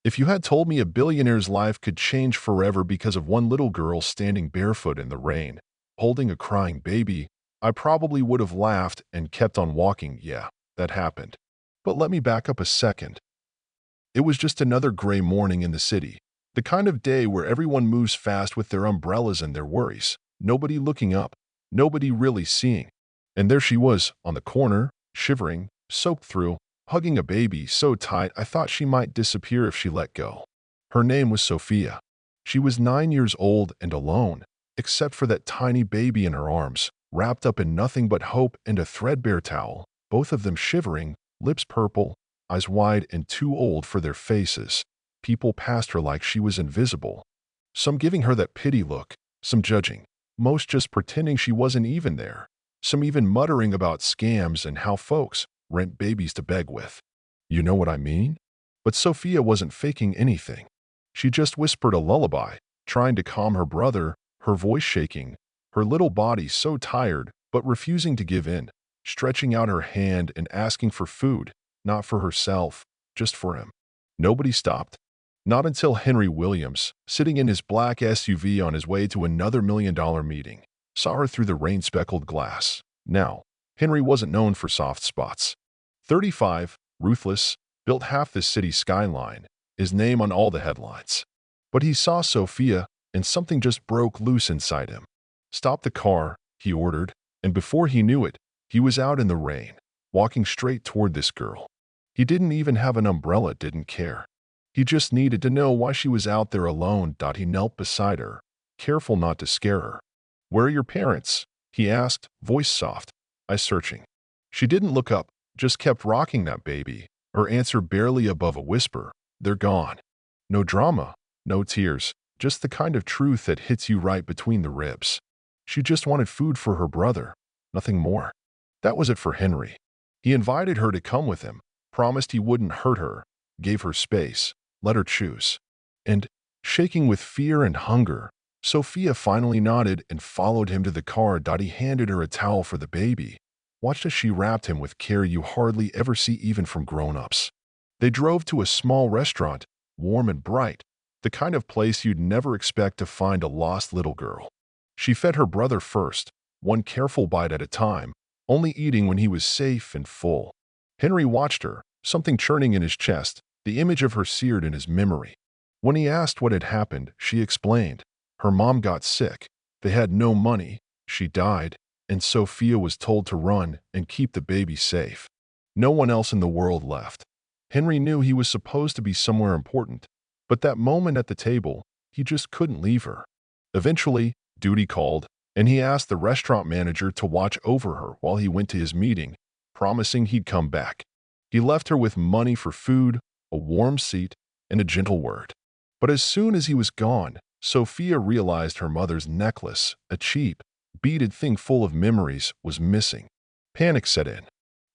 If you had told me a billionaire's life could change forever because of one little girl standing barefoot in the rain, holding a crying baby, I probably would have laughed and kept on walking. Yeah, that happened. But let me back up a second. It was just another gray morning in the city. The kind of day where everyone moves fast with their umbrellas and their worries. Nobody looking up. Nobody really seeing. And there she was, on the corner, shivering, soaked through, hugging a baby so tight I thought she might disappear if she let go. Her name was Sophia. She was 9 years old and alone, except for that tiny baby in her arms, wrapped up in nothing but hope and a threadbare towel, both of them shivering, lips purple, eyes wide and too old for their faces. People passed her like she was invisible, some giving her that pity look, some judging, most just pretending she wasn't even there, some even muttering about scams and how folks rent babies to beg with. You know what I mean? But Sophia wasn't faking anything. She just whispered a lullaby, trying to calm her brother, her voice shaking, her little body so tired but refusing to give in, stretching out her hand and asking for food, not for herself, just for him. Nobody stopped. Not until Henry Williams, sitting in his black SUV on his way to another $1 million meeting, saw her through the rain-speckled glass. Now, Henry wasn't known for soft spots. 35, ruthless, built half the city's skyline, his name on all the headlines. But he saw Sophia, and something just broke loose inside him. "Stop the car," he ordered, and before he knew it, he was out in the rain, walking straight toward this girl. He didn't even have an umbrella, didn't care. He just needed to know why she was out there alone. He knelt beside her, careful not to scare her. "Where are your parents?" he asked, voice soft, eyes searching. She didn't look up, just kept rocking that baby, her answer barely above a whisper. "They're gone." No drama, no tears, just the kind of truth that hits you right between the ribs. She just wanted food for her brother, nothing more. That was it for Henry. He invited her to come with him, promised he wouldn't hurt her, gave her space, let her choose. And, shaking with fear and hunger, Sophia finally nodded and followed him to the car. He handed her a towel for the baby, watched as she wrapped him with care you hardly ever see even from grown-ups. They drove to a small restaurant, warm and bright, the kind of place you'd never expect to find a lost little girl. She fed her brother first, one careful bite at a time, only eating when he was safe and full. Henry watched her, something churning in his chest, the image of her seared in his memory. When he asked what had happened, she explained. Her mom got sick. They had no money. She died, and Sophia was told to run and keep the baby safe. No one else in the world left. Henry knew he was supposed to be somewhere important, but that moment at the table, he just couldn't leave her. Eventually, duty called, and he asked the restaurant manager to watch over her while he went to his meeting, promising he'd come back. He left her with money for food, a warm seat, and a gentle word. But as soon as he was gone, Sophia realized her mother's necklace, a cheap, beaded thing full of memories, was missing. Panic set in.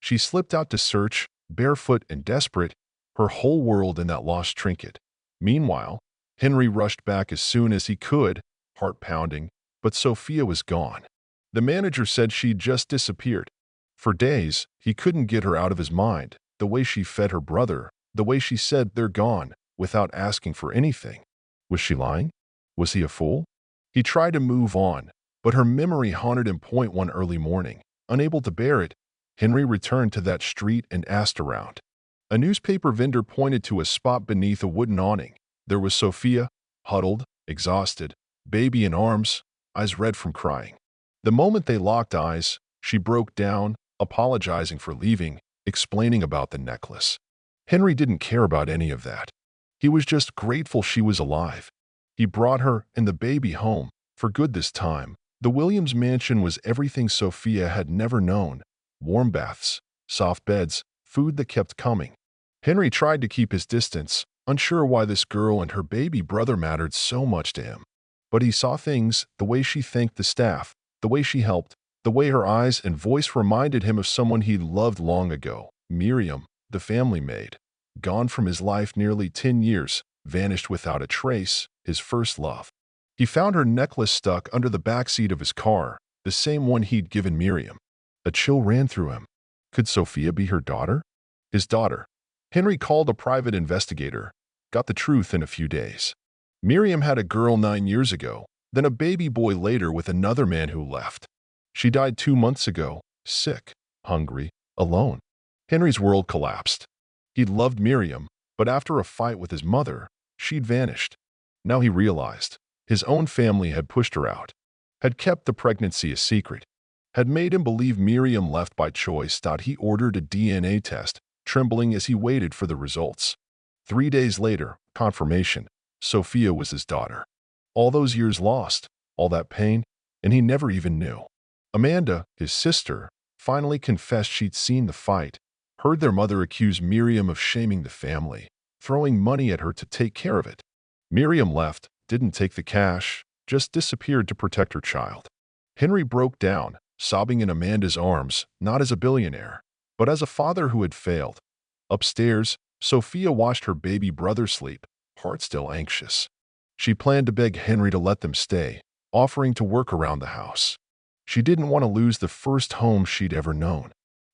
She slipped out to search, barefoot and desperate, her whole world in that lost trinket. Meanwhile, Henry rushed back as soon as he could, heart pounding, but Sophia was gone. The manager said she'd just disappeared. For days, he couldn't get her out of his mind, the way she fed her brother, the way she said they're gone, without asking for anything. Was she lying? Was he a fool? He tried to move on, but her memory haunted him. One early morning, unable to bear it, Henry returned to that street and asked around. A newspaper vendor pointed to a spot beneath a wooden awning. There was Sophia, huddled, exhausted, baby in arms, eyes red from crying. The moment they locked eyes, she broke down, apologizing for leaving, explaining about the necklace. Henry didn't care about any of that. He was just grateful she was alive. He brought her and the baby home, for good this time. The Williams mansion was everything Sophia had never known. Warm baths, soft beds, food that kept coming. Henry tried to keep his distance, unsure why this girl and her baby brother mattered so much to him. But he saw things, the way she thanked the staff, the way she helped, the way her eyes and voice reminded him of someone he'd loved long ago. Miriam, the family maid. Gone from his life nearly 10 years, vanished without a trace, his first love. He found her necklace stuck under the back seat of his car, the same one he'd given Miriam. A chill ran through him. Could Sophia be her daughter? His daughter. Henry called a private investigator. got the truth in a few days. Miriam had a girl 9 years ago, then a baby boy later with another man who left. She died 2 months ago, sick, hungry, alone. Henry's world collapsed. He'd loved Miriam, but after a fight with his mother, she'd vanished. Now he realized his own family had pushed her out, had kept the pregnancy a secret, had made him believe Miriam left by choice. He ordered a DNA test, trembling as he waited for the results. 3 days later, confirmation. Sophia was his daughter. All those years lost, all that pain, and he never even knew. Amanda, his sister, finally confessed she'd seen the fight, heard their mother accuse Miriam of shaming the family, throwing money at her to take care of it. Miriam left, didn't take the cash, just disappeared to protect her child. Henry broke down, sobbing in Amanda's arms, not as a billionaire, but as a father who had failed. Upstairs, Sophia watched her baby brother sleep, heart still anxious. She planned to beg Henry to let them stay, offering to work around the house. She didn't want to lose the first home she'd ever known.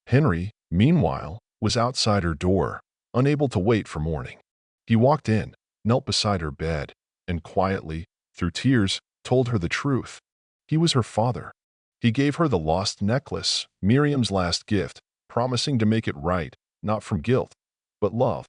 Henry, meanwhile, was outside her door, unable to wait for morning. He walked in, knelt beside her bed, and quietly, through tears, told her the truth. He was her father. He gave her the lost necklace, Miriam's last gift, promising to make it right, not from guilt, but love.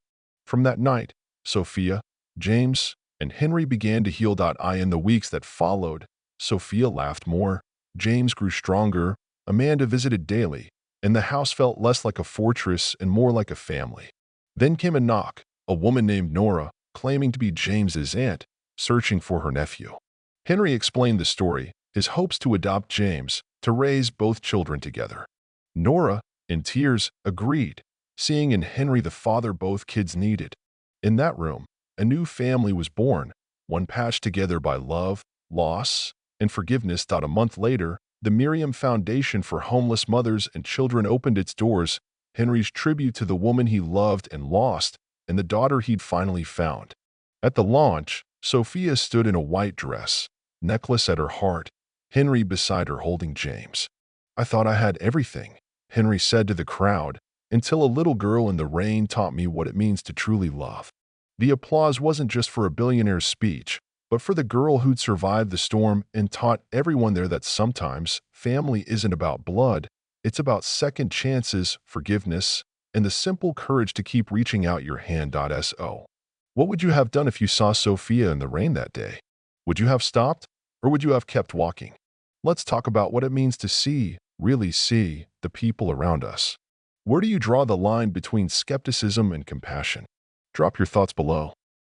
From that night, Sophia, James, and Henry began to heal. In the weeks that followed, Sophia laughed more, James grew stronger, Amanda visited daily, and the house felt less like a fortress and more like a family. Then came a knock, a woman named Nora, claiming to be James's aunt, searching for her nephew. Henry explained the story, his hopes to adopt James, to raise both children together. Nora, in tears, agreed, seeing in Henry the father both kids needed. In that room, a new family was born, one patched together by love, loss, and forgiveness. A month later, the Miriam Foundation for Homeless Mothers and Children opened its doors, Henry's tribute to the woman he loved and lost, and the daughter he'd finally found. At the launch, Sophia stood in a white dress, necklace at her heart, Henry beside her holding James. "I thought I had everything," Henry said to the crowd, "until a little girl in the rain taught me what it means to truly love." The applause wasn't just for a billionaire's speech, but for the girl who'd survived the storm and taught everyone there that sometimes family isn't about blood, it's about second chances, forgiveness, and the simple courage to keep reaching out your hand. So, what would you have done if you saw Sophia in the rain that day? Would you have stopped, or would you have kept walking? Let's talk about what it means to see, really see, the people around us. Where do you draw the line between skepticism and compassion? Drop your thoughts below.